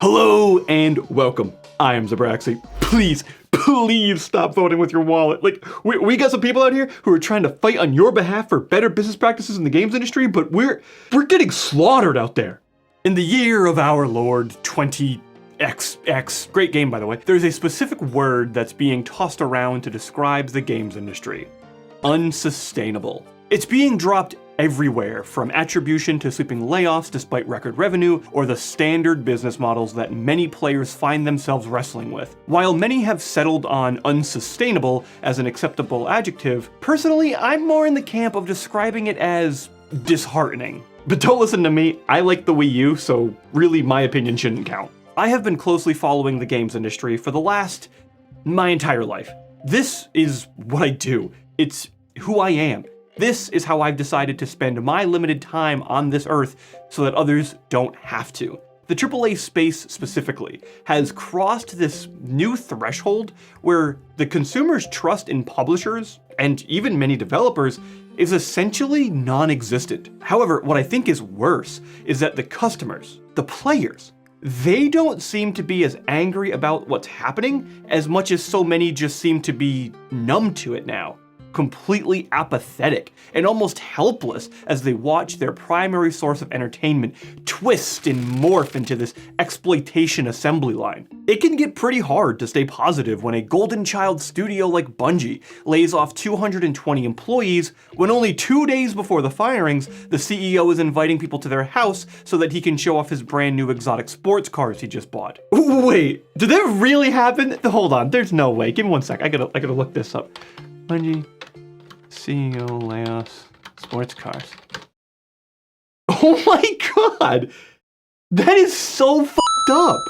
Hello and welcome. I am Zerbraxi. Please stop voting with your wallet. Like, we got some people out here who are trying to fight on your behalf for better business practices in the games industry, but we're getting slaughtered out there. In the year of our Lord 20XX, great game by the way, there's a specific word that's being tossed around to describe the games industry. Unsustainable. It's being dropped everywhere, from attribution to sweeping layoffs despite record revenue, or the standard business models that many players find themselves wrestling with. While many have settled on unsustainable as an acceptable adjective, personally, I'm more in the camp of describing it as disheartening. But don't listen to me, I like the Wii U, so really my opinion shouldn't count. I have been closely following the games industry for my entire life. This is what I do. It's who I am. This is how I've decided to spend my limited time on this earth so that others don't have to. The AAA space specifically has crossed this new threshold where the consumer's trust in publishers, and even many developers, is essentially non-existent. However, what I think is worse is that the customers, the players, they don't seem to be as angry about what's happening as much as so many just seem to be numb to it now. Completely apathetic and almost helpless as they watch their primary source of entertainment twist and morph into this exploitation assembly line. It can get pretty hard to stay positive when a golden child studio like Bungie lays off 220 employees when only 2 days before the firings, the CEO is inviting people to their house so that he can show off his brand new exotic sports cars he just bought. Wait, did that really happen? Hold on, there's no way. Give me 1 sec, I gotta look this up. Bungie CEO layoffs sports cars. Oh my god! That is so fucked up!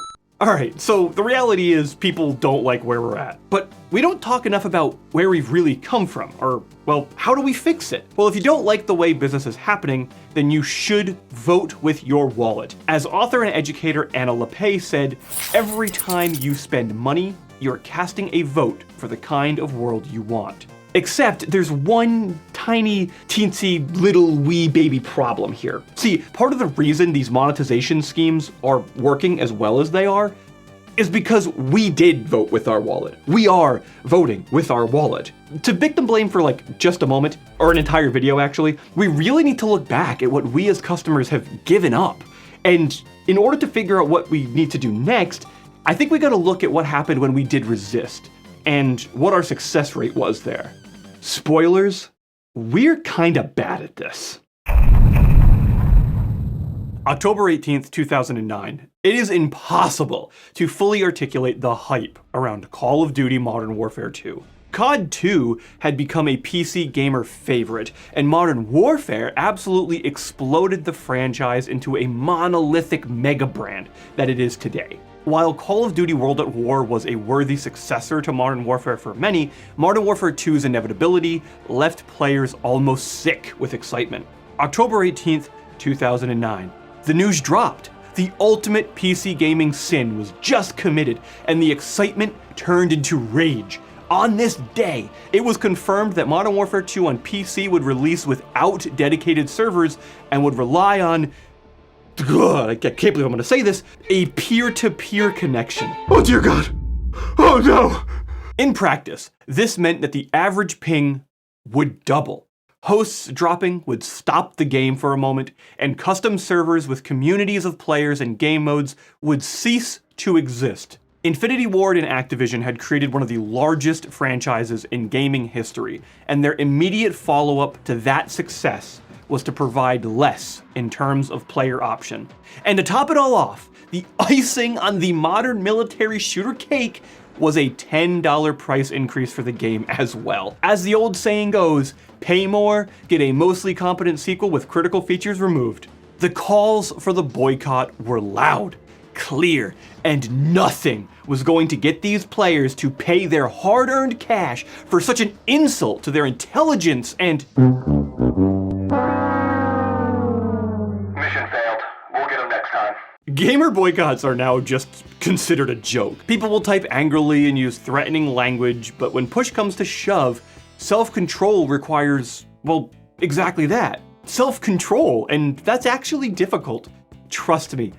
Alright, so the reality is people don't like where we're at. But we don't talk enough about where we've really come from, or, well, how do we fix it? Well, if you don't like the way business is happening, then you should vote with your wallet. As author and educator Anna LePay said, every time you spend money, you're casting a vote for the kind of world you want. Except there's one tiny, teensy, little wee baby problem here. See, part of the reason these monetization schemes are working as well as they are is because we did vote with our wallet. We are voting with our wallet. To victim blame for like just a moment, or an entire video actually, we really need to look back at what we as customers have given up. And in order to figure out what we need to do next, I think we gotta look at what happened when we did resist, and what our success rate was there. Spoilers, we're kinda bad at this. October 18th, 2009. It is impossible to fully articulate the hype around Call of Duty Modern Warfare 2. COD 2 had become a PC gamer favorite, and Modern Warfare absolutely exploded the franchise into a monolithic mega brand that it is today. While Call of Duty World at War was a worthy successor to Modern Warfare for many, Modern Warfare 2's inevitability left players almost sick with excitement. October 18th, 2009. The news dropped. The ultimate PC gaming sin was just committed, and the excitement turned into rage. On this day, it was confirmed that Modern Warfare 2 on PC would release without dedicated servers and would rely on, I can't believe I'm gonna say this, a peer-to-peer connection. Oh dear god! Oh no! In practice, this meant that the average ping would double. Hosts dropping would stop the game for a moment, and custom servers with communities of players and game modes would cease to exist. Infinity Ward and Activision had created one of the largest franchises in gaming history, and their immediate follow-up to that success was to provide less in terms of player option. And to top it all off, the icing on the modern military shooter cake was a $10 price increase for the game as well. As the old saying goes, pay more, get a mostly competent sequel with critical features removed. The calls for the boycott were loud, clear, and nothing was going to get these players to pay their hard-earned cash for such an insult to their intelligence and... Mission failed. We'll get them next time. Gamer boycotts are now just considered a joke. People will type angrily and use threatening language, but when push comes to shove, self-control requires, well, exactly that. Self-control, and that's actually difficult. Trust me,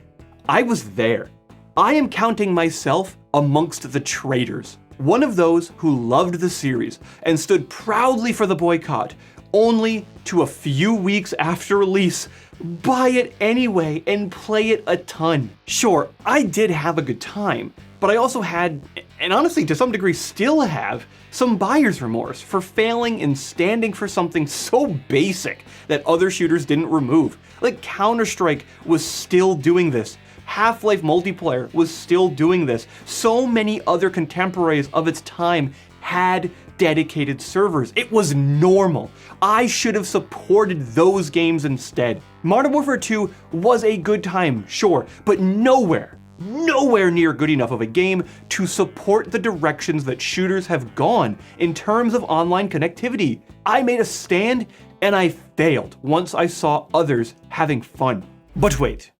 I was there. I am counting myself amongst the traitors. One of those who loved the series and stood proudly for the boycott, only to a few weeks after release, buy it anyway and play it a ton. Sure, I did have a good time, but I also had, and honestly to some degree still have, some buyer's remorse for failing and standing for something so basic that other shooters didn't remove. Like Counter-Strike was still doing this. Half-Life multiplayer was still doing this. So many other contemporaries of its time had dedicated servers. It was normal. I should have supported those games instead. Modern Warfare 2 was a good time, sure, but nowhere near good enough of a game to support the directions that shooters have gone in terms of online connectivity. I made a stand and I failed once I saw others having fun. But wait,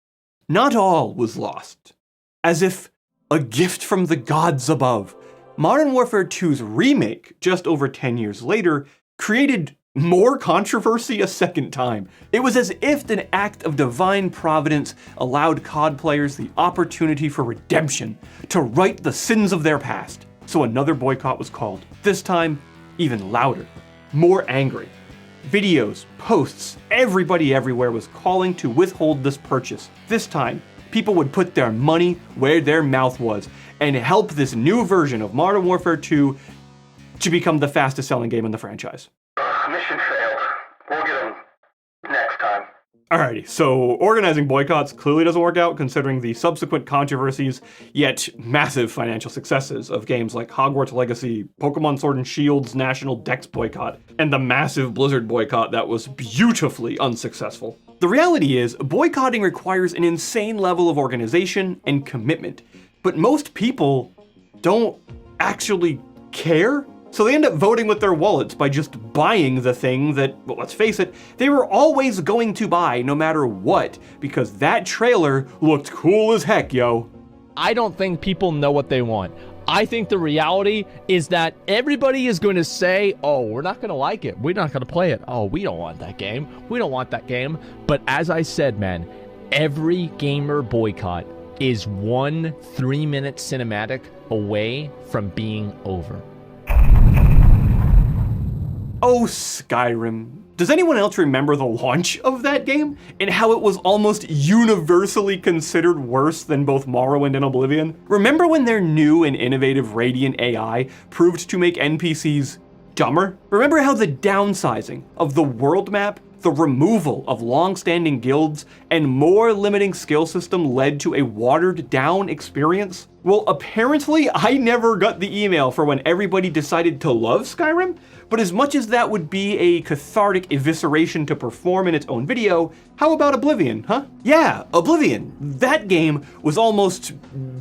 not all was lost. As if a gift from the gods above, Modern Warfare 2's remake, just over 10 years later, created more controversy a second time. It was as if an act of divine providence allowed COD players the opportunity for redemption, to right the sins of their past. So another boycott was called, this time even louder, more angry. Videos, posts, everybody everywhere was calling to withhold this purchase. This time, people would put their money where their mouth was and help this new version of Modern Warfare 2 to become the fastest selling game in the franchise. Mission failed. We'll get them next time. Alrighty, so organizing boycotts clearly doesn't work out considering the subsequent controversies, yet massive financial successes of games like Hogwarts Legacy, Pokemon Sword and Shield's National Dex boycott, and the massive Blizzard boycott that was beautifully unsuccessful. The reality is, boycotting requires an insane level of organization and commitment, but most people don't actually care. So they end up voting with their wallets by just buying the thing that, well, let's face it, they were always going to buy no matter what, because that trailer looked cool as heck, yo. I don't think people know what they want. I think the reality is that everybody is going to say, oh, we're not going to like it. We're not going to play it. Oh, we don't want that game. We don't want that game. But as I said, man, every gamer boycott is 1 3-minute cinematic away from being over. Oh, Skyrim. Does anyone else remember the launch of that game and how it was almost universally considered worse than both Morrowind and Oblivion? Remember when their new and innovative Radiant AI proved to make NPCs dumber? Remember how the downsizing of the world map, the removal of long-standing guilds, and more limiting skill system led to a watered-down experience? Well, apparently I never got the email for when everybody decided to love Skyrim, but as much as that would be a cathartic evisceration to perform in its own video, how about Oblivion, huh? Yeah, Oblivion. That game was almost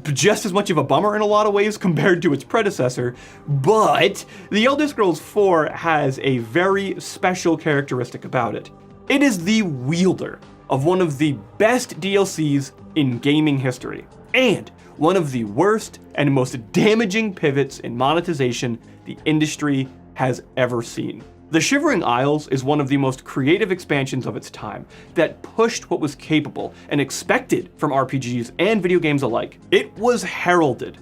just as much of a bummer in a lot of ways compared to its predecessor, but The Elder Scrolls IV has a very special characteristic about it. It is the wielder of one of the best DLCs in gaming history, and one of the worst and most damaging pivots in monetization the industry has ever seen. The Shivering Isles is one of the most creative expansions of its time that pushed what was capable and expected from RPGs and video games alike. It was heralded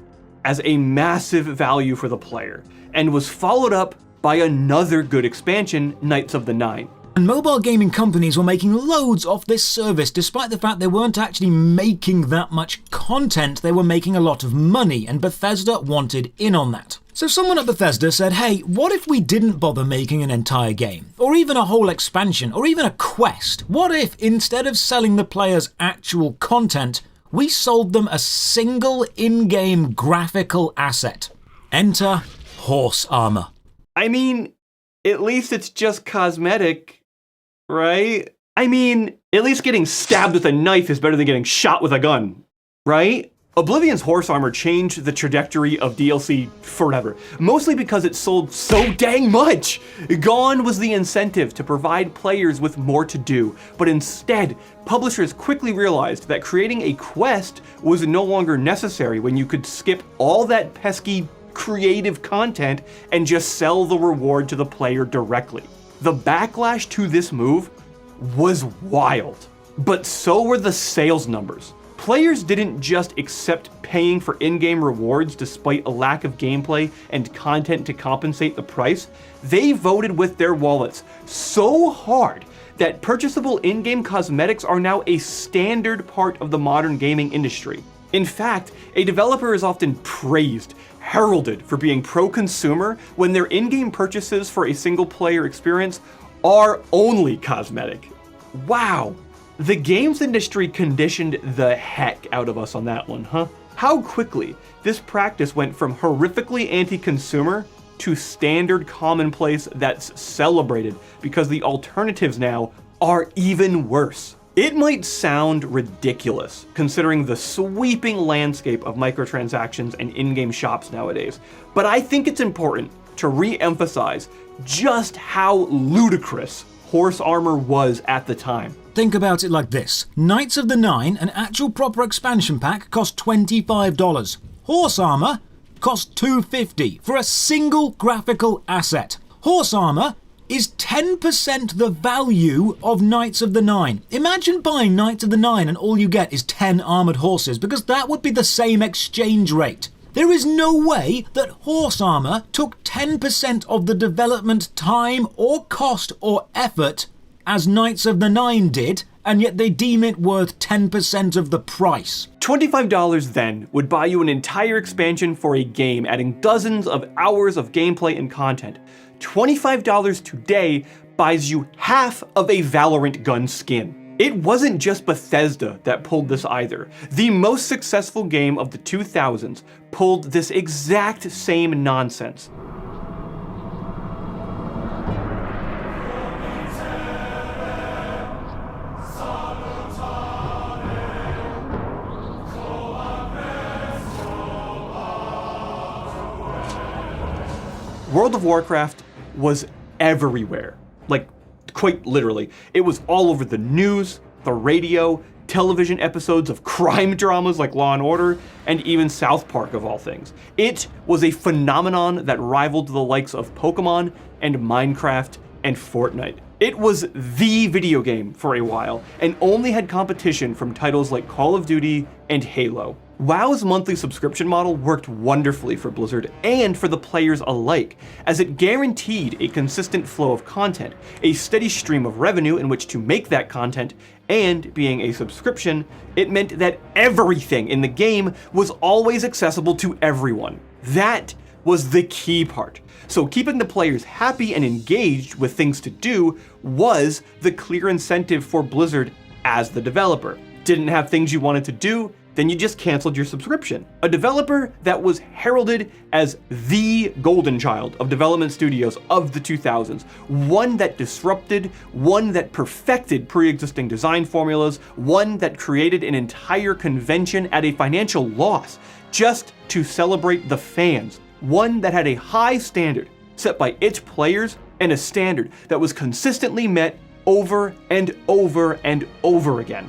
as a massive value for the player and was followed up by another good expansion, Knights of the Nine. And mobile gaming companies were making loads off this service, despite the fact they weren't actually making that much content. They were making a lot of money, and Bethesda wanted in on that. So someone at Bethesda said, hey, what if we didn't bother making an entire game, or even a whole expansion, or even a quest? What if, instead of selling the players actual content, we sold them a single in-game graphical asset? Enter horse armor. I mean, at least it's just cosmetic, right? I mean, at least getting stabbed with a knife is better than getting shot with a gun, right? Oblivion's horse armor changed the trajectory of DLC forever, mostly because it sold so dang much. Gone was the incentive to provide players with more to do, but instead, publishers quickly realized that creating a quest was no longer necessary when you could skip all that pesky creative content and just sell the reward to the player directly. The backlash to this move was wild, but so were the sales numbers. Players didn't just accept paying for in-game rewards despite a lack of gameplay and content to compensate the price, they voted with their wallets so hard that purchasable in-game cosmetics are now a standard part of the modern gaming industry. In fact, a developer is often praised, heralded for being pro-consumer when their in-game purchases for a single-player experience are only cosmetic. Wow, the games industry conditioned the heck out of us on that one, huh? How quickly this practice went from horrifically anti-consumer to standard commonplace that's celebrated because the alternatives now are even worse. It might sound ridiculous considering the sweeping landscape of microtransactions and in-game shops nowadays, but I think it's important to re-emphasize just how ludicrous horse armor was at the time. Think about it like this. Knights of the Nine, an actual proper expansion pack, cost $25. Horse armor cost $250 for a single graphical asset. Horse armor is 10% the value of Knights of the Nine. Imagine buying Knights of the Nine and all you get is 10 armored horses, because that would be the same exchange rate. There is no way that horse armor took 10% of the development time or cost or effort as Knights of the Nine did, and yet they deem it worth 10% of the price. $25 then would buy you an entire expansion for a game, adding dozens of hours of gameplay and content. $25 today buys you half of a Valorant gun skin. It wasn't just Bethesda that pulled this either. The most successful game of the 2000s pulled this exact same nonsense. World of Warcraft was everywhere. Like, quite literally. It was all over the news, the radio, television episodes of crime dramas like Law & Order, and even South Park of all things. It was a phenomenon that rivaled the likes of Pokemon and Minecraft and Fortnite. It was the video game for a while, and only had competition from titles like Call of Duty and Halo. WoW's monthly subscription model worked wonderfully for Blizzard and for the players alike, as it guaranteed a consistent flow of content, a steady stream of revenue in which to make that content, and being a subscription, it meant that everything in the game was always accessible to everyone. That was the key part. So keeping the players happy and engaged with things to do was the clear incentive for Blizzard as the developer. Didn't have things you wanted to do? Then you just canceled your subscription. A developer that was heralded as the golden child of development studios of the 2000s, one that disrupted, one that perfected pre-existing design formulas, one that created an entire convention at a financial loss just to celebrate the fans, one that had a high standard set by its players and a standard that was consistently met over and over and over again.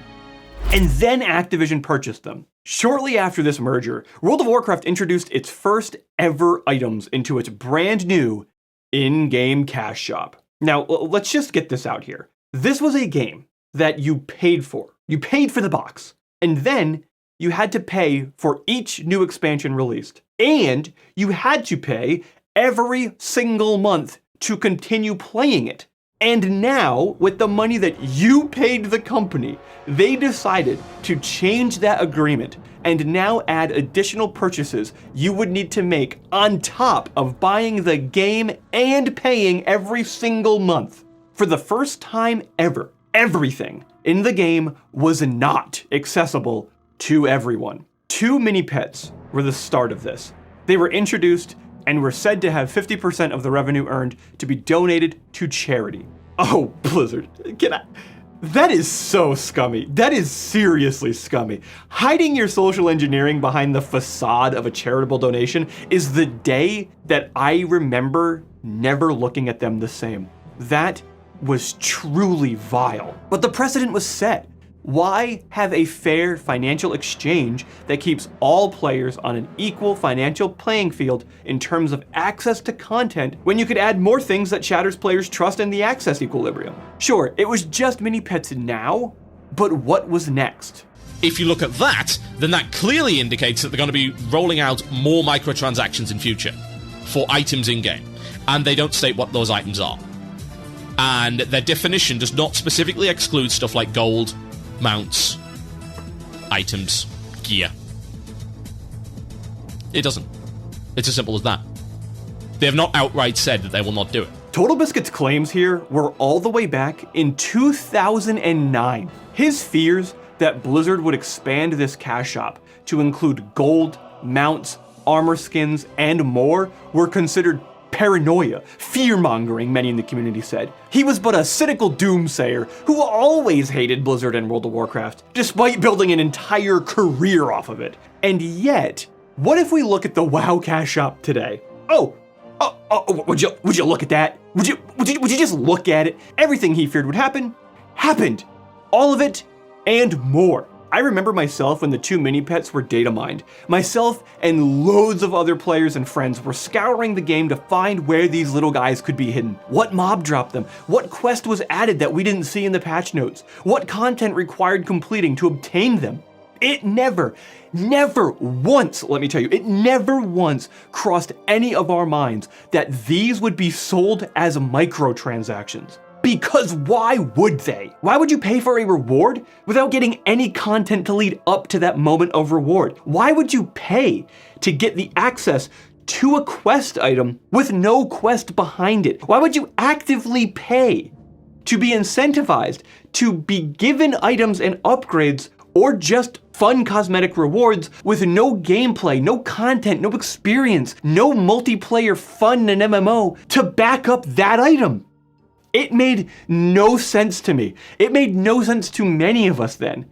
And then Activision purchased them. Shortly after this merger, World of Warcraft introduced its first ever items into its brand new in-game cash shop. Now, let's just get this out here. This was a game that you paid for. You paid for the box, and then you had to pay for each new expansion released. And you had to pay every single month to continue playing it. And now, with the money that you paid the company, they decided to change that agreement and now add additional purchases you would need to make on top of buying the game and paying every single month. For the first time ever, everything in the game was not accessible to everyone. 2 mini pets were the start of this. They were introduced and were said to have 50% of the revenue earned to be donated to charity. Oh, Blizzard, that is so scummy. That is seriously scummy. Hiding your social engineering behind the facade of a charitable donation is the day that I remember never looking at them the same. That was truly vile. But the precedent was set. Why have a fair financial exchange that keeps all players on an equal financial playing field in terms of access to content when you could add more things that shatters players' trust in the access equilibrium? Sure, it was just mini pets now, but what was next? If you look at that, then that clearly indicates that they're going to be rolling out more microtransactions in future for items in-game. And they don't state what those items are. And their definition does not specifically exclude stuff like gold, mounts, items, gear. It doesn't. It's as simple as that. They have not outright said that they will not do it. Total Biscuit's claims here were all the way back in 2009. His fears that Blizzard would expand this cash shop to include gold, mounts, armor skins, and more were considered paranoia, fear-mongering, many in the community said. He was but a cynical doomsayer who always hated Blizzard and World of Warcraft, despite building an entire career off of it. And yet, what if we look at the WoW cash shop today? Would you look at that? Would you just look at it? Everything he feared would happen, happened. All of it, and more. I remember myself when the 2 mini pets were data mined. Myself and loads of other players and friends were scouring the game to find where these little guys could be hidden. What mob dropped them? What quest was added that we didn't see in the patch notes? What content required completing to obtain them? It never once, let me tell you, it never once crossed any of our minds that these would be sold as microtransactions. Because why would they? Why would you pay for a reward without getting any content to lead up to that moment of reward? Why would you pay to get the access to a quest item with no quest behind it? Why would you actively pay to be incentivized to be given items and upgrades or just fun cosmetic rewards with no gameplay, no content, no experience, no multiplayer fun in MMO to back up that item? It made no sense to me. It made no sense to many of us then.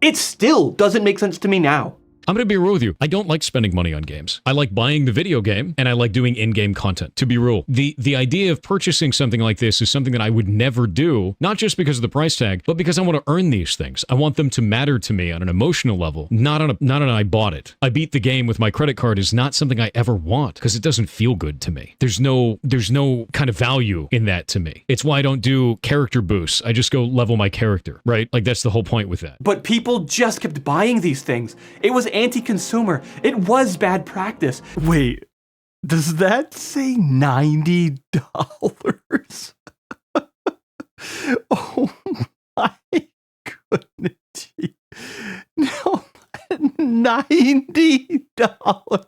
It still doesn't make sense to me now. I'm going to be real with you. I don't like spending money on games. I like buying the video game, and I like doing in-game content, to be real. The idea of purchasing something like this is something that I would never do, not just because of the price tag, but because I want to earn these things. I want them to matter to me on an emotional level, not on I bought it. I beat the game with my credit card is not something I ever want, because it doesn't feel good to me. There's no kind of value in that to me. It's why I don't do character boosts. I just go level my character, right? Like, that's the whole point with that. But people just kept buying these things. It was anti-consumer. It was bad practice. Wait, does that say $90? Oh my goodness. No, $90.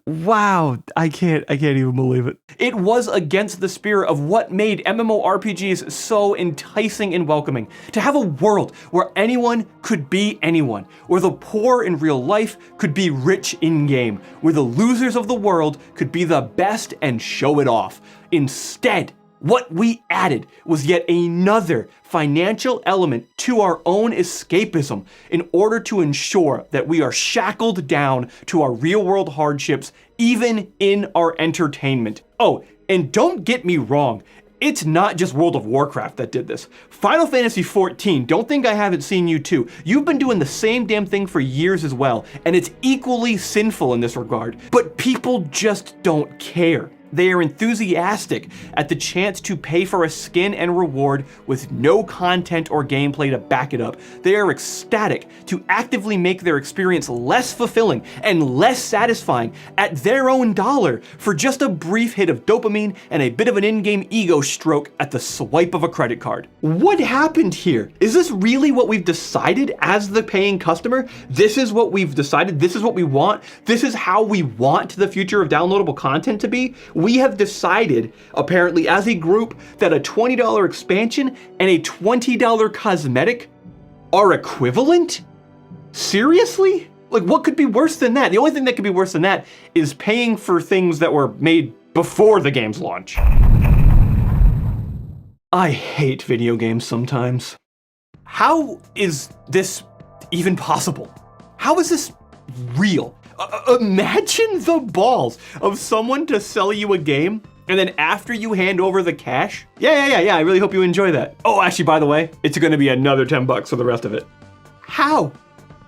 Wow, I can't even believe it. It was against the spirit of what made MMORPGs so enticing and welcoming. To have a world where anyone could be anyone, where the poor in real life could be rich in-game, where the losers of the world could be the best and show it off. Instead, what we added was yet another financial element to our own escapism in order to ensure that we are shackled down to our real-world hardships, even in our entertainment. Oh, and don't get me wrong, it's not just World of Warcraft that did this. Final Fantasy XIV, don't think I haven't seen you too. You've been doing the same damn thing for years as well, and it's equally sinful in this regard. But people just don't care. They are enthusiastic at the chance to pay for a skin and reward with no content or gameplay to back it up. They are ecstatic to actively make their experience less fulfilling and less satisfying at their own dollar for just a brief hit of dopamine and a bit of an in-game ego stroke at the swipe of a credit card. What happened here? Is this really what we've decided as the paying customer? This is what we've decided? This is what we want? This is how we want the future of downloadable content to be? We have decided, apparently as a group, that a $20 expansion and a $20 cosmetic are equivalent? Seriously? Like, what could be worse than that? The only thing that could be worse than that is paying for things that were made before the game's launch. I hate video games sometimes. How is this even possible? How is this real? Imagine the balls of someone to sell you a game, and then after you hand over the cash, I really hope you enjoy that. Oh, actually, by the way, it's gonna be another $10 for the rest of it. How?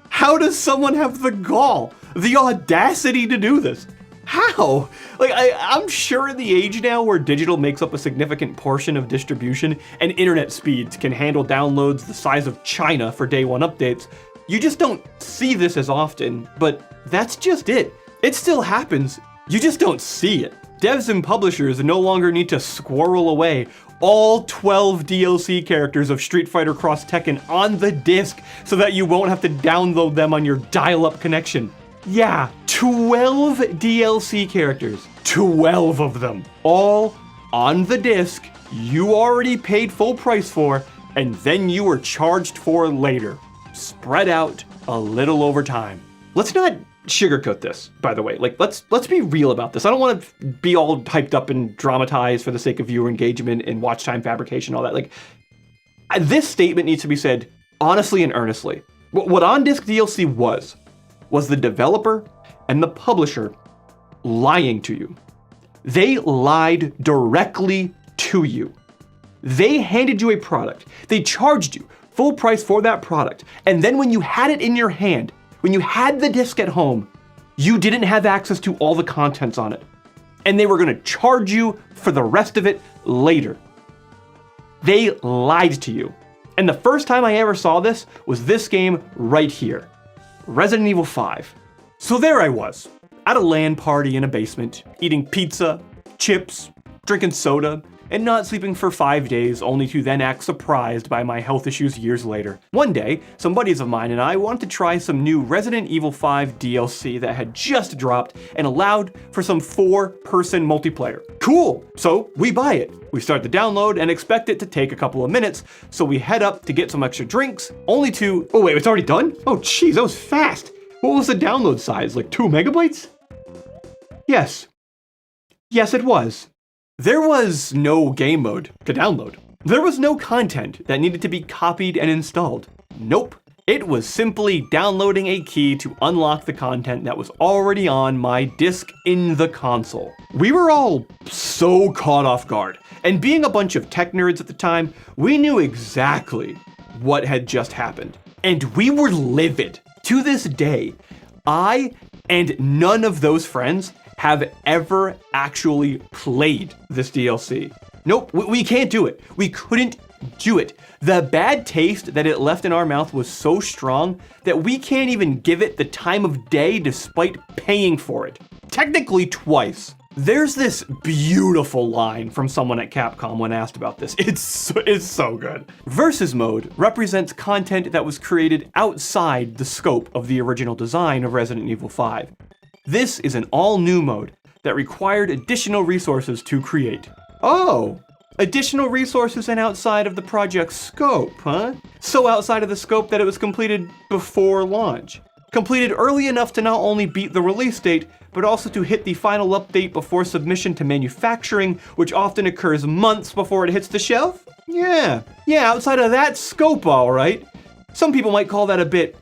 How does someone have the gall, the audacity to do this? How? Like, I'm sure in the age now where digital makes up a significant portion of distribution and internet speeds can handle downloads the size of China for day one updates, you just don't see this as often, but that's just it. It still happens, you just don't see it. Devs and publishers no longer need to squirrel away all 12 DLC characters of Street Fighter X Tekken on the disc so that you won't have to download them on your dial-up connection. Yeah, 12 DLC characters. 12 of them. All on the disc you already paid full price for, and then you were charged for later. Spread out a little over time. Let's not sugarcoat this, by the way. Like, let's be real about this. I don't want to be all hyped up and dramatized for the sake of viewer engagement and watch time fabrication, all that. Like, this statement needs to be said honestly and earnestly. What on-disc DLC was the developer and the publisher lying to you. They lied directly to you. They handed you a product. They charged you full price for that product. And then when you had it in your hand, when you had the disc at home, you didn't have access to all the contents on it. And they were gonna charge you for the rest of it later. They lied to you. And the first time I ever saw this was this game right here, Resident Evil 5. So there I was, at a LAN party in a basement, eating pizza, chips, drinking soda, and not sleeping for 5 days, only to then act surprised by my health issues years later. One day, some buddies of mine and I wanted to try some new Resident Evil 5 DLC that had just dropped and allowed for some 4-person multiplayer. Cool, so we buy it. We start the download and expect it to take a couple of minutes, so we head up to get some extra drinks, only to, oh wait, it's already done? Oh geez, that was fast. What was the download size, like 2 megabytes? Yes. Yes, it was. There was no game mode to download. There was no content that needed to be copied and installed. Nope. It was simply downloading a key to unlock the content that was already on my disc in the console. We were all so caught off guard, and being a bunch of tech nerds at the time, we knew exactly what had just happened. And we were livid. To this day, I and none of those friends have ever actually played this DLC. Nope, we can't do it. We couldn't do it. The bad taste that it left in our mouth was so strong that we can't even give it the time of day despite paying for it. Technically twice. There's this beautiful line from someone at Capcom when asked about this. It's so good. Versus mode represents content that was created outside the scope of the original design of Resident Evil 5. This is an all-new mode that required additional resources to create. Oh, additional resources and outside of the project's scope, huh? So outside of the scope that it was completed before launch. Completed early enough to not only beat the release date, but also to hit the final update before submission to manufacturing, which often occurs months before it hits the shelf? Yeah, outside of that scope, all right. Some people might call that a bit,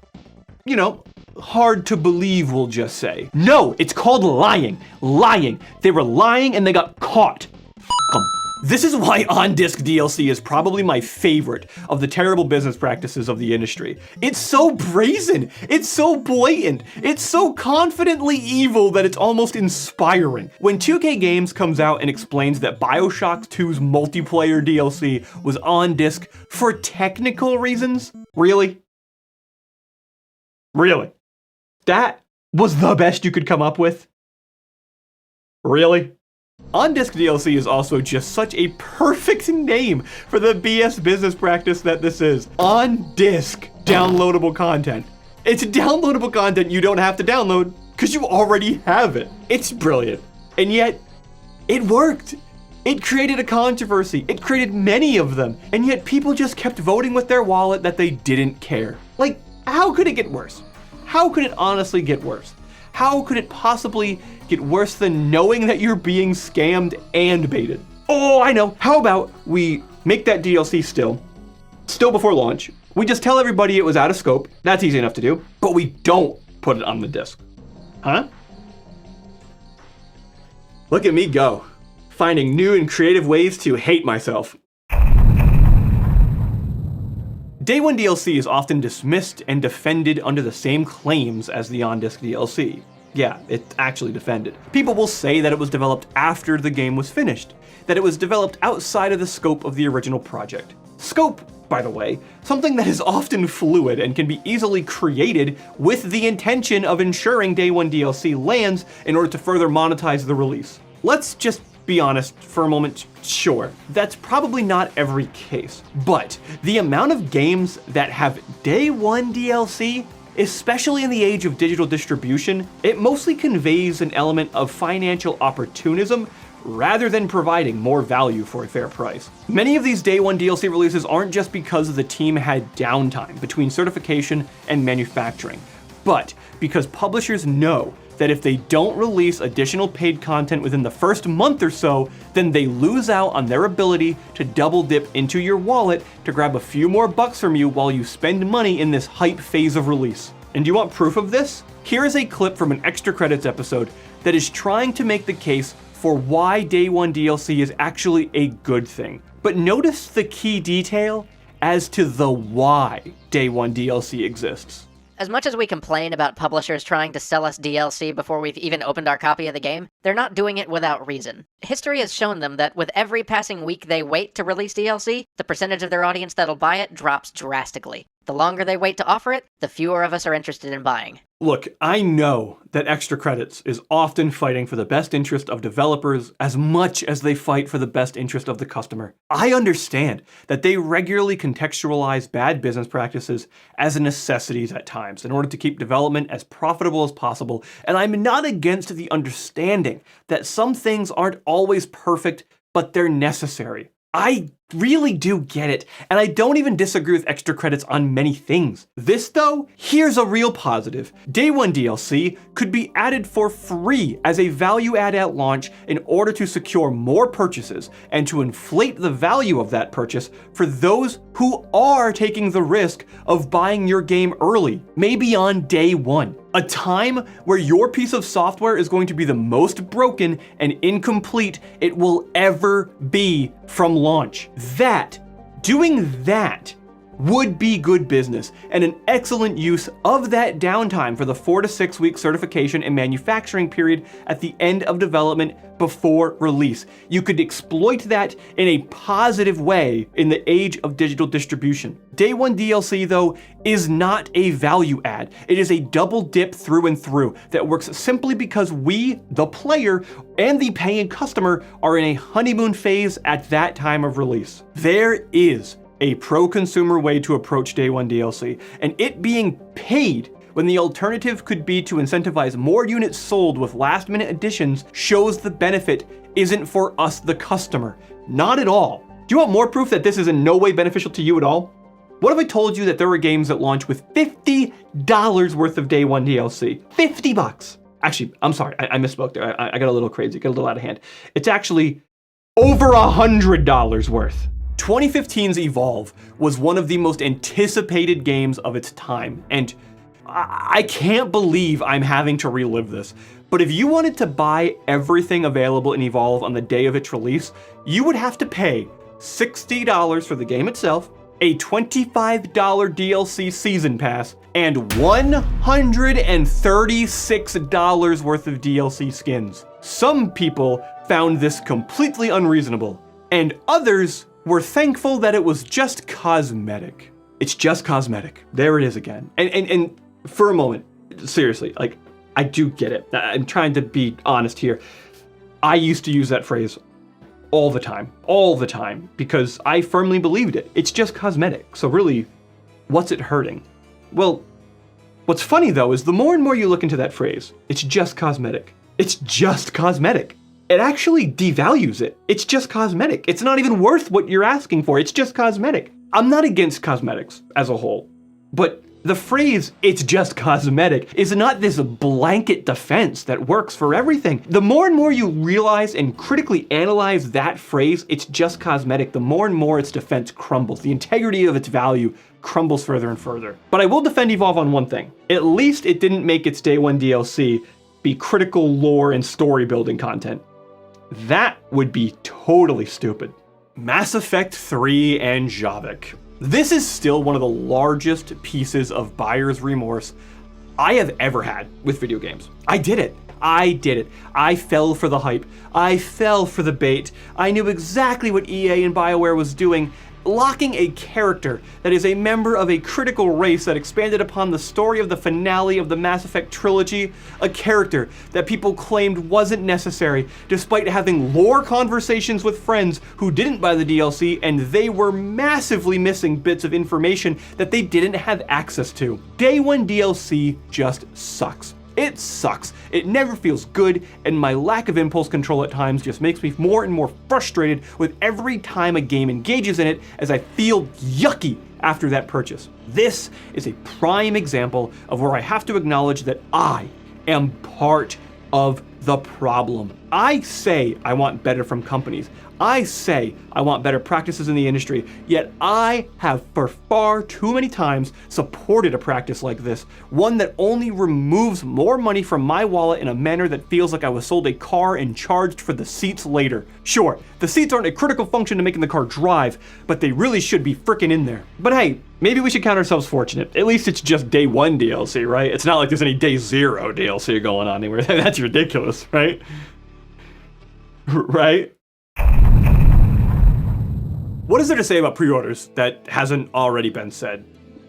hard to believe, we'll just say. No, it's called lying. Lying. They were lying and they got caught. F*** 'em. This is why on-disc DLC is probably my favorite of the terrible business practices of the industry. It's so brazen. It's so blatant. It's so confidently evil that it's almost inspiring. When 2K Games comes out and explains that Bioshock 2's multiplayer DLC was on-disc for technical reasons, really? Really? That was the best you could come up with? Really? On-disc DLC is also just such a perfect name for the BS business practice that this is. On-disc downloadable content. It's downloadable content you don't have to download because you already have it. It's brilliant. And yet, it worked. It created a controversy. It created many of them. And yet people just kept voting with their wallet that they didn't care. Like, how could it get worse? How could it honestly get worse? How could it possibly get worse than knowing that you're being scammed and baited? Oh, I know. How about we make that DLC still before launch. We just tell everybody it was out of scope. That's easy enough to do. But we don't put it on the disc. Huh? Look at me go. Finding new and creative ways to hate myself. Day 1 DLC is often dismissed and defended under the same claims as the on-disc DLC. Yeah, it's actually defended. People will say that it was developed after the game was finished, that it was developed outside of the scope of the original project. Scope, by the way, something that is often fluid and can be easily created with the intention of ensuring Day 1 DLC lands in order to further monetize the release. Let's just be honest for a moment, sure, that's probably not every case, but the amount of games that have Day 1 DLC, especially in the age of digital distribution, it mostly conveys an element of financial opportunism rather than providing more value for a fair price. Many of these Day 1 DLC releases aren't just because the team had downtime between certification and manufacturing, but because publishers know that if they don't release additional paid content within the first month or so, then they lose out on their ability to double dip into your wallet to grab a few more bucks from you while you spend money in this hype phase of release. And do you want proof of this? Here is a clip from an Extra Credits episode that is trying to make the case for why Day 1 DLC is actually a good thing. But notice the key detail as to the why Day 1 DLC exists. As much as we complain about publishers trying to sell us DLC before we've even opened our copy of the game, they're not doing it without reason. History has shown them that with every passing week they wait to release DLC, the percentage of their audience that'll buy it drops drastically. The longer they wait to offer it, the fewer of us are interested in buying. Look, I know that Extra Credits is often fighting for the best interest of developers as much as they fight for the best interest of the customer. I understand that they regularly contextualize bad business practices as necessities at times in order to keep development as profitable as possible, and I'm not against the understanding that some things aren't always perfect, but they're necessary. I really do get it, and I don't even disagree with Extra Credits on many things. This though, here's a real positive. Day 1 DLC could be added for free as a value add at launch in order to secure more purchases and to inflate the value of that purchase for those who are taking the risk of buying your game early, maybe on Day 1. A time where your piece of software is going to be the most broken and incomplete it will ever be from launch. Doing that would be good business and an excellent use of that downtime for the 4 to 6 week certification and manufacturing period at the end of development before release. You could exploit that in a positive way in the age of digital distribution. Day 1 DLC though is not a value add. It is a double dip through and through that works simply because we, the player, and the paying customer are in a honeymoon phase at that time of release. There is a pro-consumer way to approach Day 1 DLC, and it being paid when the alternative could be to incentivize more units sold with last-minute additions shows the benefit isn't for us, the customer. Not at all. Do you want more proof that this is in no way beneficial to you at all? What if I told you that there were games that launch with $50 worth of Day 1 DLC? 50 bucks. Actually, I'm sorry, I misspoke there. I got a little crazy, got a little out of hand. It's actually over $100 worth. 2015's Evolve was one of the most anticipated games of its time, and I can't believe I'm having to relive this. But if you wanted to buy everything available in Evolve on the day of its release, you would have to pay $60 for the game itself, a $25 DLC season pass, and $136 worth of DLC skins. Some people found this completely unreasonable, and others were thankful that it was just cosmetic. It's just cosmetic. There it is again. And for a moment, seriously, like, I do get it. I'm trying to be honest here. I used to use that phrase all the time, because I firmly believed it. It's just cosmetic. So really, what's it hurting? Well, what's funny though is the more and more you look into that phrase, it's just cosmetic. It's just cosmetic. It actually devalues it. It's just cosmetic. It's not even worth what you're asking for. It's just cosmetic. I'm not against cosmetics as a whole, but the phrase, it's just cosmetic, is not this blanket defense that works for everything. The more and more you realize and critically analyze that phrase, it's just cosmetic, the more and more its defense crumbles. The integrity of its value crumbles further and further. But I will defend Evolve on one thing. At least it didn't make its Day 1 DLC be critical lore and story building content. That would be totally stupid. Mass Effect 3 and Javik. This is still one of the largest pieces of buyer's remorse I have ever had with video games. I did it. I fell for the hype. I fell for the bait. I knew exactly what EA and BioWare was doing, locking a character that is a member of a critical race that expanded upon the story of the finale of the Mass Effect trilogy, a character that people claimed wasn't necessary, despite having lore conversations with friends who didn't buy the DLC, and they were massively missing bits of information that they didn't have access to. Day 1 DLC just sucks. It sucks. It never feels good, and my lack of impulse control at times just makes me more and more frustrated with every time a game engages in it, as I feel yucky after that purchase. This is a prime example of where I have to acknowledge that I am part of the problem. I say I want better from companies. I say I want better practices in the industry, yet I have for far too many times supported a practice like this, one that only removes more money from my wallet in a manner that feels like I was sold a car and charged for the seats later. Sure, the seats aren't a critical function to making the car drive, but they really should be frickin' in there. But hey, maybe we should count ourselves fortunate. At least it's just day 1 DLC, right? It's not like there's any day 0 DLC going on anywhere. That's ridiculous, right? Right? What is there to say about pre-orders that hasn't already been said?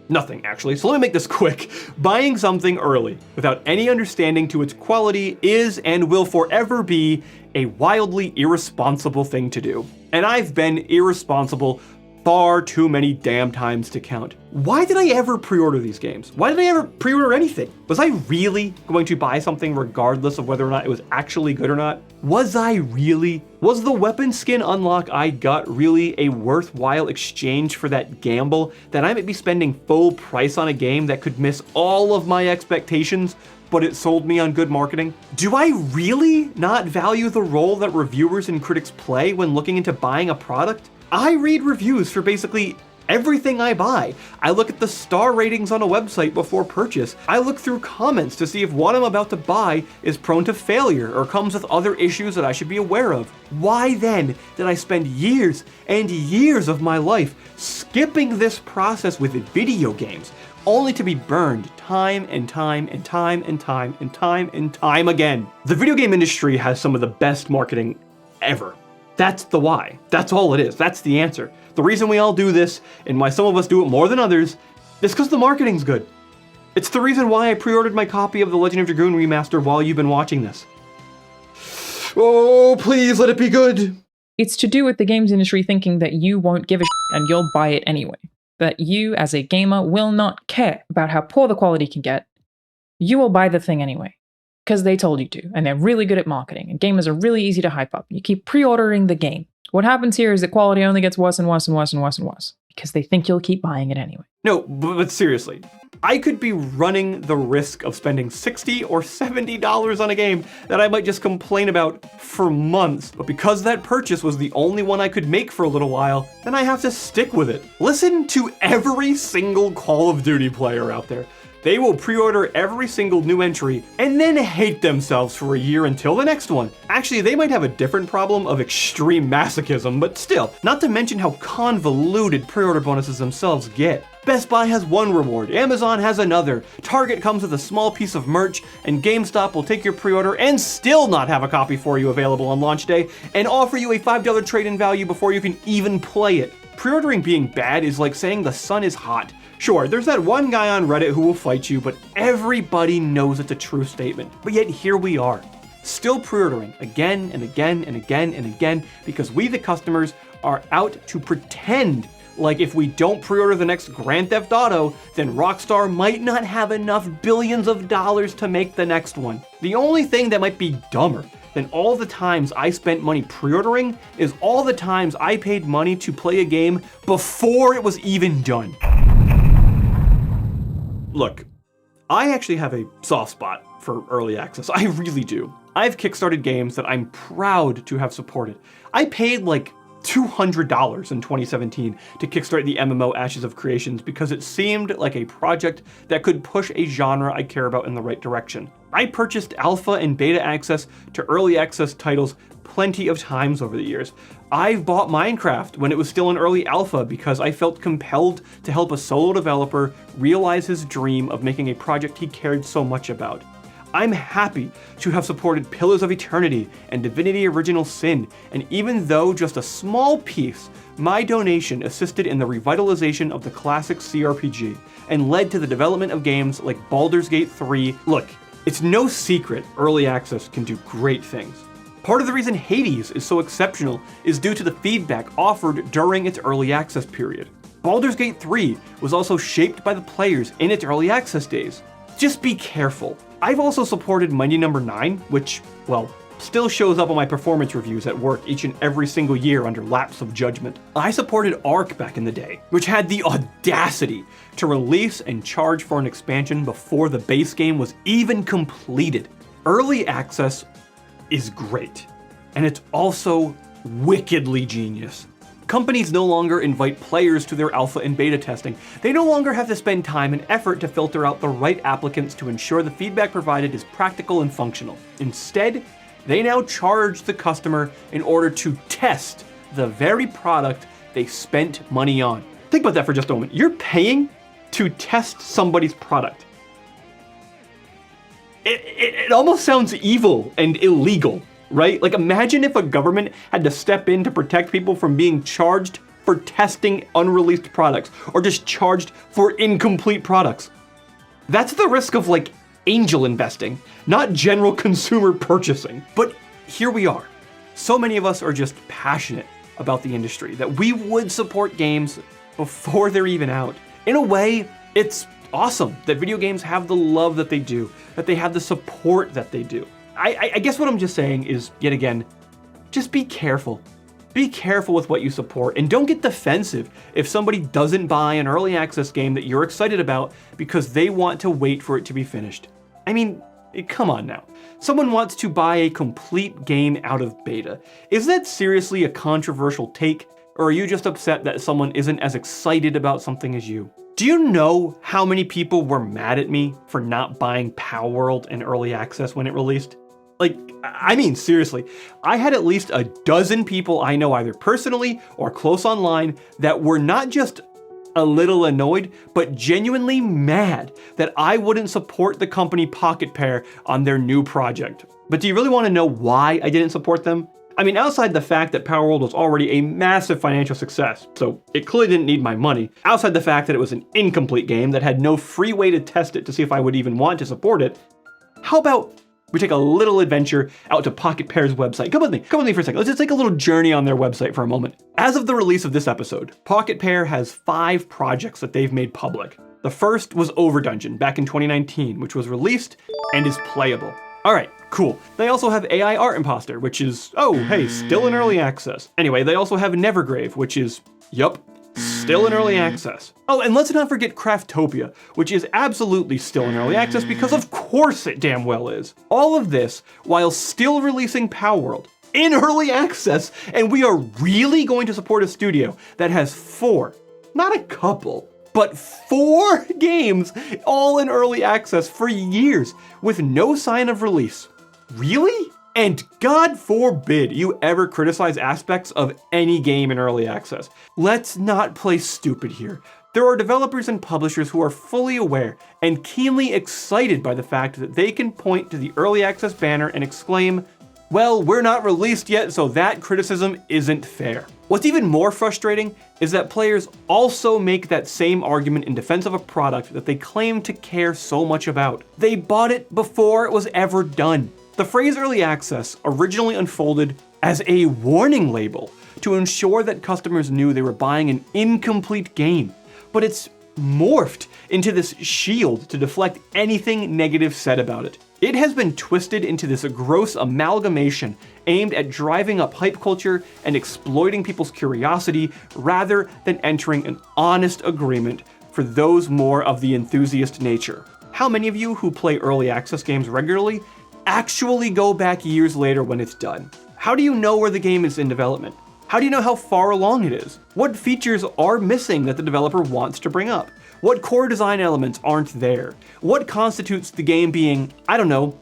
Nothing, actually, so let me make this quick. Buying something early without any understanding to its quality is and will forever be a wildly irresponsible thing to do. And I've been irresponsible far too many damn times to count. Why did I ever pre-order these games? Why did I ever pre-order anything? Was I really going to buy something regardless of whether or not it was actually good or not? Was I really? Was the weapon skin unlock I got really a worthwhile exchange for that gamble that I might be spending full price on a game that could miss all of my expectations, but it sold me on good marketing? Do I really not value the role that reviewers and critics play when looking into buying a product? I read reviews for basically everything I buy. I look at the star ratings on a website before purchase. I look through comments to see if what I'm about to buy is prone to failure or comes with other issues that I should be aware of. Why then did I spend years and years of my life skipping this process with video games, only to be burned time and time and time and time and time and time again? The video game industry has some of the best marketing ever. That's the why. That's all it is. That's the answer. The reason we all do this, and why some of us do it more than others, is because the marketing's good. It's the reason why I pre-ordered my copy of the Legend of Dragoon remaster while you've been watching this. Oh, please let it be good. It's to do with the games industry thinking that you won't give a shit and you'll buy it anyway. That you, as a gamer, will not care about how poor the quality can get. You will buy the thing anyway. Because they told you to, and they're really good at marketing, and gamers are really easy to hype up. You keep pre-ordering the game. What happens here is that quality only gets worse and worse and worse and worse and worse, because they think you'll keep buying it anyway. No, but seriously, I could be running the risk of spending $60 or $70 on a game that I might just complain about for months, but because that purchase was the only one I could make for a little while, then I have to stick with it. Listen to every single Call of Duty player out there. They will pre-order every single new entry and then hate themselves for a year until the next one. Actually, they might have a different problem of extreme masochism, but still, not to mention how convoluted pre-order bonuses themselves get. Best Buy has one reward, Amazon has another, Target comes with a small piece of merch, and GameStop will take your pre-order and still not have a copy for you available on launch day, and offer you a $5 trade-in value before you can even play it. Pre-ordering being bad is like saying the sun is hot. Sure, there's that one guy on Reddit who will fight you, but everybody knows it's a true statement. But yet here we are, still pre-ordering again and again and again and again, because we the customers are out to pretend like if we don't pre-order the next Grand Theft Auto, then Rockstar might not have enough billions of dollars to make the next one. The only thing that might be dumber than all the times I spent money pre-ordering is all the times I paid money to play a game before it was even done. Look, I actually have a soft spot for early access. I really do. I've kickstarted games that I'm proud to have supported. I paid like $200 in 2017 to kickstart the MMO Ashes of Creations because it seemed like a project that could push a genre I care about in the right direction. I purchased alpha and beta access to early access titles plenty of times over the years. I've bought Minecraft when it was still in early alpha because I felt compelled to help a solo developer realize his dream of making a project he cared so much about. I'm happy to have supported Pillars of Eternity and Divinity Original Sin, and even though just a small piece, my donation assisted in the revitalization of the classic CRPG and led to the development of games like Baldur's Gate 3. Look, it's no secret early access can do great things. Part of the reason Hades is so exceptional is due to the feedback offered during its early access period. Baldur's Gate 3 was also shaped by the players in its early access days. Just be careful. I've also supported Mighty No. 9, which, well, still shows up on my performance reviews at work each and every single year under lapse of judgment. I supported Ark back in the day, which had the audacity to release and charge for an expansion before the base game was even completed. Early access is great, and it's also wickedly genius. Companies no longer invite players to their alpha and beta testing. They no longer have to spend time and effort to filter out the right applicants to ensure the feedback provided is practical and functional. Instead, they now charge the customer in order to test the very product they spent money on. Think about that for just a moment. You're paying to test somebody's product. It almost sounds evil and illegal, right? Like, imagine if a government had to step in to protect people from being charged for testing unreleased products, or just charged for incomplete products. That's the risk of, like, angel investing, not general consumer purchasing. But here we are. So many of us are just passionate about the industry that we would support games before they're even out. In a way, it's awesome that video games have the love that they do, that they have the support that they do. I guess what I'm just saying is, yet again, just be careful. Be careful with what you support, and don't get defensive if somebody doesn't buy an early access game that you're excited about because they want to wait for it to be finished. I mean, come on now. Someone wants to buy a complete game out of beta. Is that seriously a controversial take, or are you just upset that someone isn't as excited about something as you? Do you know how many people were mad at me for not buying Palworld in early access when it released? Like, I mean, seriously, I had at least a dozen people I know either personally or close online that were not just a little annoyed, but genuinely mad that I wouldn't support the company Pocket Pair on their new project. But do you really want to know why I didn't support them? I mean, outside the fact that Palworld was already a massive financial success, so it clearly didn't need my money, outside the fact that it was an incomplete game that had no free way to test it to see if I would even want to support it, how about we take a little adventure out to Pocket Pair's website? Come with me for a second. Let's just take a little journey on their website for a moment. As of the release of this episode, Pocket Pair has 5 projects that they've made public. The first was Overdungeon back in 2019, which was released and is playable. Alright, cool. They also have AI Art Imposter, which is, oh, hey, still in early access. Anyway, they also have Nevergrave, which is, yup, still in early access. Oh, and let's not forget Craftopia, which is absolutely still in early access because of course it damn well is. All of this while still releasing Palworld in early access, and we are really going to support a studio that has 4, not a couple, but 4 games all in early access for years with no sign of release. Really? And God forbid you ever criticize aspects of any game in early access. Let's not play stupid here. There are developers and publishers who are fully aware and keenly excited by the fact that they can point to the early access banner and exclaim, well, we're not released yet, so that criticism isn't fair. What's even more frustrating is that players also make that same argument in defense of a product that they claim to care so much about. They bought it before it was ever done. The phrase early access originally unfolded as a warning label to ensure that customers knew they were buying an incomplete game, but it's morphed into this shield to deflect anything negative said about it. It has been twisted into this gross amalgamation aimed at driving up hype culture and exploiting people's curiosity rather than entering an honest agreement for those more of the enthusiast nature. How many of you who play early access games regularly actually go back years later when it's done? How do you know where the game is in development? How do you know how far along it is? What features are missing that the developer wants to bring up? What core design elements aren't there? What constitutes the game being, I don't know,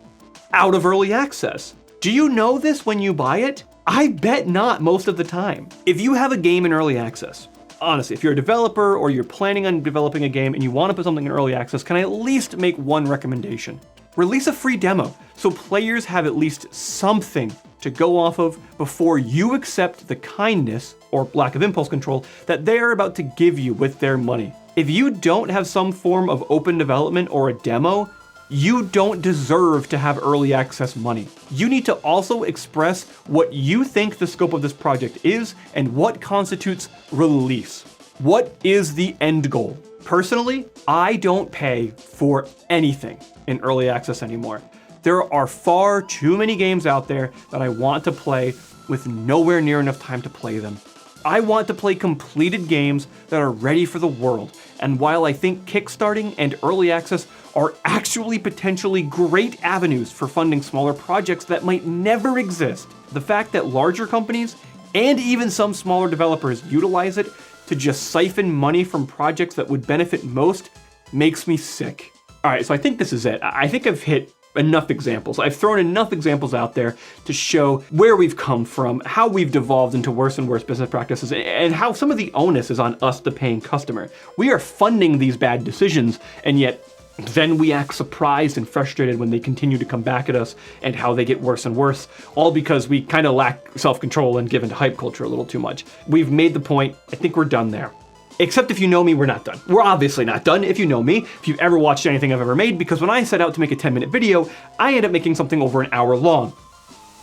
out of early access? Do you know this when you buy it? I bet not most of the time. If you have a game in early access, honestly, if you're a developer or you're planning on developing a game and you want to put something in early access, can I at least make one recommendation? Release a free demo so players have at least something to go off of before you accept the kindness or lack of impulse control that they are about to give you with their money. If you don't have some form of open development or a demo, you don't deserve to have early access money. You need to also express what you think the scope of this project is and what constitutes release. What is the end goal? Personally, I don't pay for anything in early access anymore. There are far too many games out there that I want to play with nowhere near enough time to play them. I want to play completed games that are ready for the world, and while I think kickstarting and early access are actually potentially great avenues for funding smaller projects that might never exist, the fact that larger companies and even some smaller developers utilize it to just siphon money from projects that would benefit most makes me sick. All right, so I think this is it. I think I've hit enough examples. I've thrown enough examples out there to show where we've come from, how we've devolved into worse and worse business practices, and how some of the onus is on us, the paying customer. We are funding these bad decisions, and yet then we act surprised and frustrated when they continue to come back at us and how they get worse and worse, all because we kind of lack self-control and give into hype culture a little too much. We've made the point. I think we're done there. Except if you know me, we're not done. We're obviously not done if you know me, if you've ever watched anything I've ever made, because when I set out to make a 10-minute video, I end up making something over an hour long.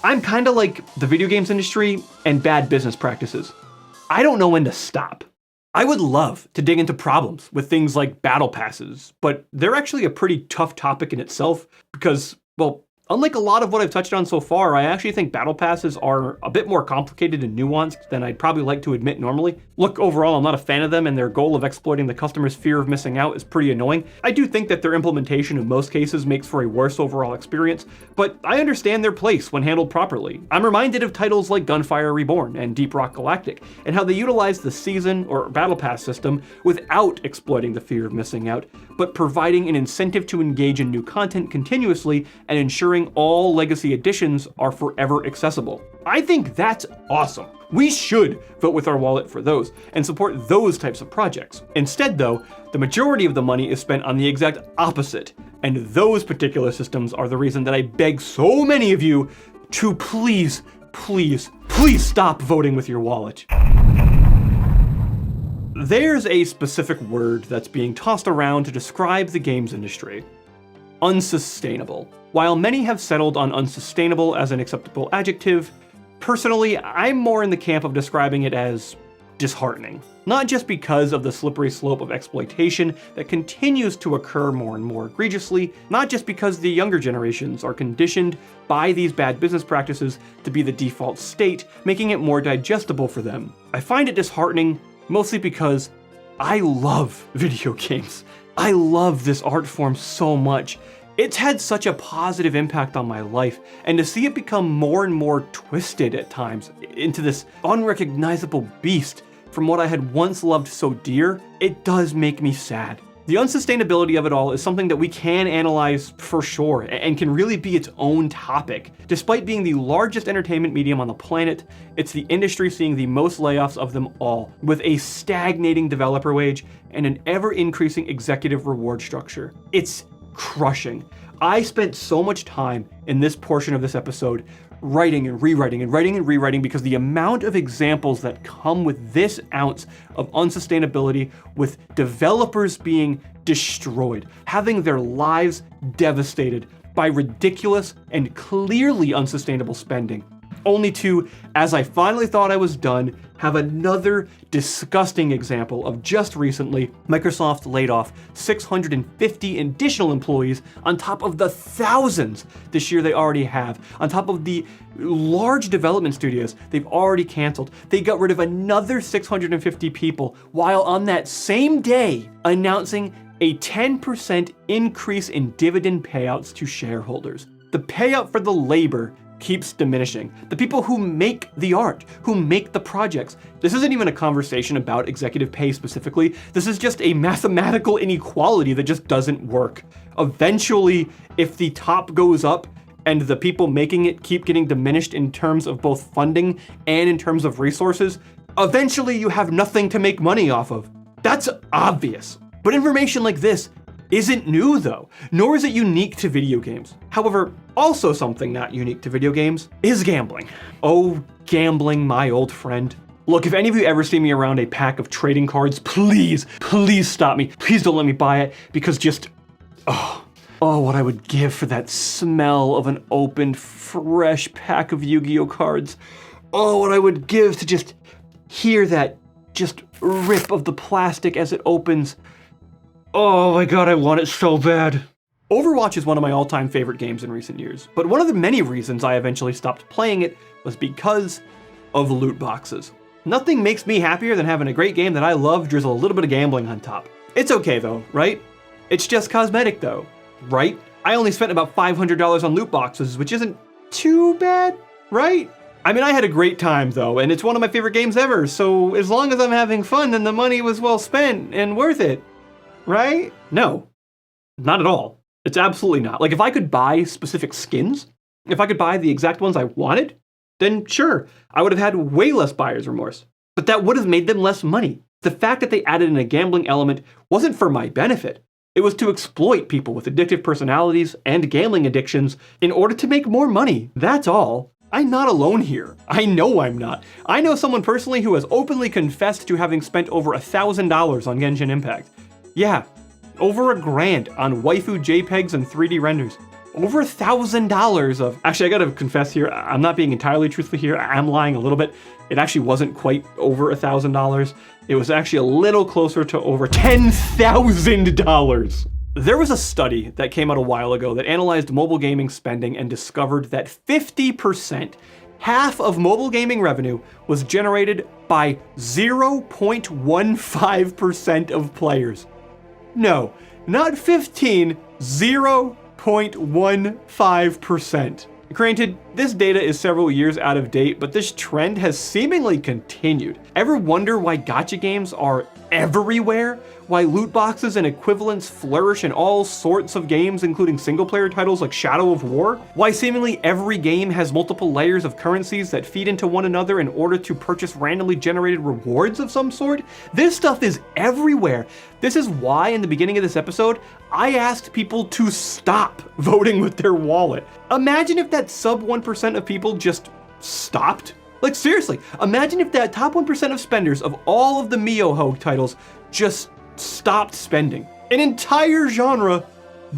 I'm kind of like the video games industry and bad business practices. I don't know when to stop. I would love to dig into problems with things like battle passes, but they're actually a pretty tough topic in itself because, well, unlike a lot of what I've touched on so far, I actually think battle passes are a bit more complicated and nuanced than I'd probably like to admit normally. Look, overall, I'm not a fan of them, and their goal of exploiting the customer's fear of missing out is pretty annoying. I do think that their implementation in most cases makes for a worse overall experience, but I understand their place when handled properly. I'm reminded of titles like Gunfire Reborn and Deep Rock Galactic, and how they utilize the season or battle pass system without exploiting the fear of missing out, but providing an incentive to engage in new content continuously and ensuring all legacy editions are forever accessible. I think that's awesome. We should vote with our wallet for those and support those types of projects. Instead though, the majority of the money is spent on the exact opposite, and those particular systems are the reason that I beg so many of you to please, please, please stop voting with your wallet. There's a specific word that's being tossed around to describe the games industry. Unsustainable. While many have settled on unsustainable as an acceptable adjective, personally, I'm more in the camp of describing it as disheartening. Not just because of the slippery slope of exploitation that continues to occur more and more egregiously, not just because the younger generations are conditioned by these bad business practices to be the default state, making it more digestible for them. I find it disheartening mostly because I love video games. I love this art form so much. It's had such a positive impact on my life, and to see it become more and more twisted at times into this unrecognizable beast from what I had once loved so dear, it does make me sad. The unsustainability of it all is something that we can analyze for sure, and can really be its own topic. Despite being the largest entertainment medium on the planet, it's the industry seeing the most layoffs of them all, with a stagnating developer wage and an ever-increasing executive reward structure. It's crushing. I spent so much time in this portion of this episode writing and rewriting and writing and rewriting because the amount of examples that come with this ounce of unsustainability, with developers being destroyed, having their lives devastated by ridiculous and clearly unsustainable spending, only to, as I finally thought I was done, have another disgusting example of just recently, Microsoft laid off 650 additional employees on top of the thousands this year they already have, on top of the large development studios they've already canceled. They got rid of another 650 people, while on that same day announcing a 10% increase in dividend payouts to shareholders. The payout for the labor keeps diminishing. The people who make the art, who make the projects. This isn't even a conversation about executive pay specifically. This is just a mathematical inequality that just doesn't work. Eventually, if the top goes up, and the people making it keep getting diminished in terms of both funding and in terms of resources, eventually you have nothing to make money off of. That's obvious. But information like this isn't new though, nor is it unique to video games. However, also something not unique to video games is gambling. Oh, gambling, my old friend. Look, if any of you ever see me around a pack of trading cards, please stop me. Please don't let me buy it, because just, oh, what I would give for that smell of an opened, fresh pack of Yu-Gi-Oh cards. Oh, what I would give to just hear that just rip of the plastic as it opens. Oh my god, I want it so bad. Overwatch is one of my all-time favorite games in recent years, but one of the many reasons I eventually stopped playing it was because of loot boxes. Nothing makes me happier than having a great game that I love drizzle a little bit of gambling on top. It's okay though, right? It's just cosmetic though, right? I only spent about $500 on loot boxes, which isn't too bad, right? I mean, I had a great time though, and it's one of my favorite games ever, so as long as I'm having fun, then the money was well spent and worth it, right? No, not at all. It's absolutely not. Like, if I could buy specific skins, if I could buy the exact ones I wanted, then sure, I would have had way less buyer's remorse. But that would have made them less money. The fact that they added in a gambling element wasn't for my benefit. It was to exploit people with addictive personalities and gambling addictions in order to make more money. That's all. I'm not alone here. I know I'm not. I know someone personally who has openly confessed to having spent over $1,000 on Genshin Impact. Yeah, over $1,000 on waifu JPEGs and 3D renders. Over $1,000 of... Actually, I gotta confess here, I'm not being entirely truthful here. I'm lying a little bit. It actually wasn't quite over $1,000. It was actually a little closer to over $10,000. There was a study that came out a while ago that analyzed mobile gaming spending and discovered that 50%, half of mobile gaming revenue, was generated by 0.15% of players. No, not 15, 0.15%. Granted, this data is several years out of date, but this trend has seemingly continued. Ever wonder why gacha games are everywhere? Why loot boxes and equivalents flourish in all sorts of games, including single-player titles like Shadow of War? Why seemingly every game has multiple layers of currencies that feed into one another in order to purchase randomly generated rewards of some sort? This stuff is everywhere. This is why in the beginning of this episode, I asked people to stop voting with their wallet. Imagine if that sub 1% of people just stopped. Like, seriously, imagine if that top 1% of spenders of all of the Miyoho titles just stopped spending. An entire genre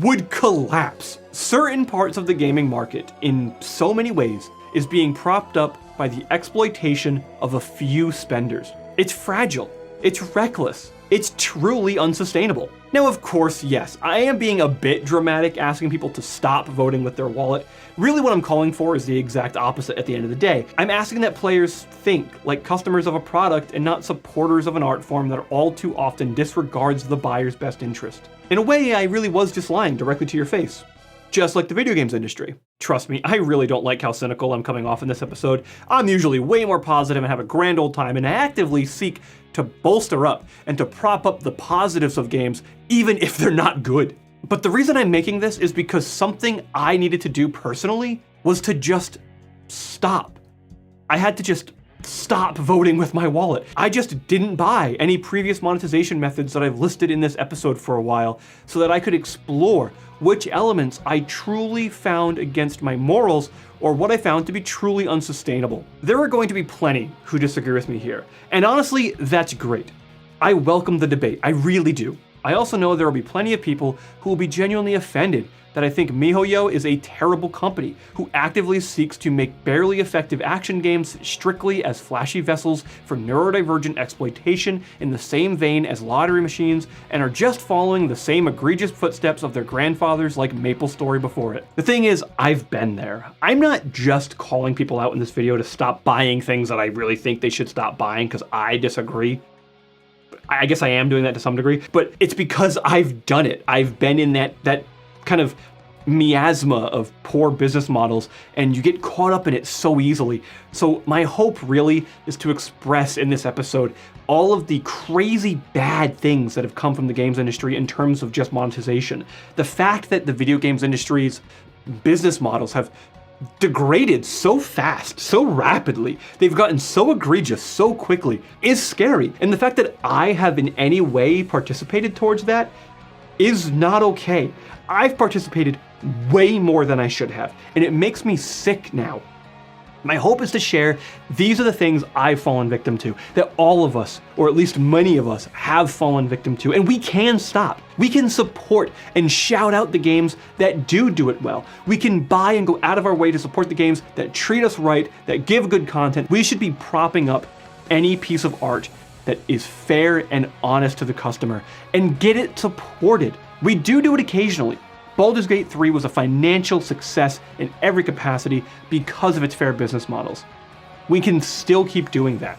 would collapse. Certain parts of the gaming market, in so many ways, is being propped up by the exploitation of a few spenders. It's fragile. It's reckless. It's truly unsustainable. Now, of course, yes, I am being a bit dramatic asking people to stop voting with their wallet. Really what I'm calling for is the exact opposite at the end of the day. I'm asking that players think like customers of a product and not supporters of an art form that all too often disregards the buyer's best interest. In a way, I really was just lying directly to your face. Just like the video games industry. Trust me, I really don't like how cynical I'm coming off in this episode. I'm usually way more positive and have a grand old time and actively seek to bolster up and to prop up the positives of games, even if they're not good. But the reason I'm making this is because something I needed to do personally was to just stop. I had to just stop voting with my wallet. I just didn't buy any previous monetization methods that I've listed in this episode for a while so that I could explore which elements I truly found against my morals or what I found to be truly unsustainable. There are going to be plenty who disagree with me here, and honestly, that's great. I welcome the debate, I really do. I also know there will be plenty of people who will be genuinely offended that I think MiHoYo is a terrible company who actively seeks to make barely effective action games strictly as flashy vessels for neurodivergent exploitation in the same vein as lottery machines and are just following the same egregious footsteps of their grandfathers like MapleStory before it. The thing is, I've been there. I'm not just calling people out in this video to stop buying things that I really think they should stop buying because I disagree. I guess I am doing that to some degree, but it's because I've done it. I've been in that kind of miasma of poor business models, and you get caught up in it so easily. So my hope really is to express in this episode all of the crazy bad things that have come from the games industry in terms of just monetization. The fact that the video games industry's business models have degraded so fast, so rapidly, they've gotten so egregious so quickly, is scary. And the fact that I have in any way participated towards that is not okay. I've participated way more than I should have, and it makes me sick now. My hope is to share these are the things I've fallen victim to, that all of us, or at least many of us, have fallen victim to, and we can stop. We can support and shout out the games that do it well. We can buy and go out of our way to support the games that treat us right, that give good content. We should be propping up any piece of art that is fair and honest to the customer, and get it supported. We do it occasionally. Baldur's Gate 3 was a financial success in every capacity because of its fair business models. We can still keep doing that,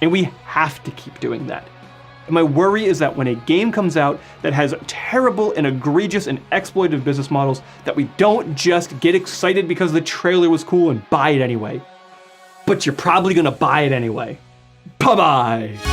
and we have to keep doing that. And my worry is that when a game comes out that has terrible and egregious and exploitative business models, that we don't just get excited because the trailer was cool and buy it anyway. But you're probably gonna buy it anyway. Bye-bye!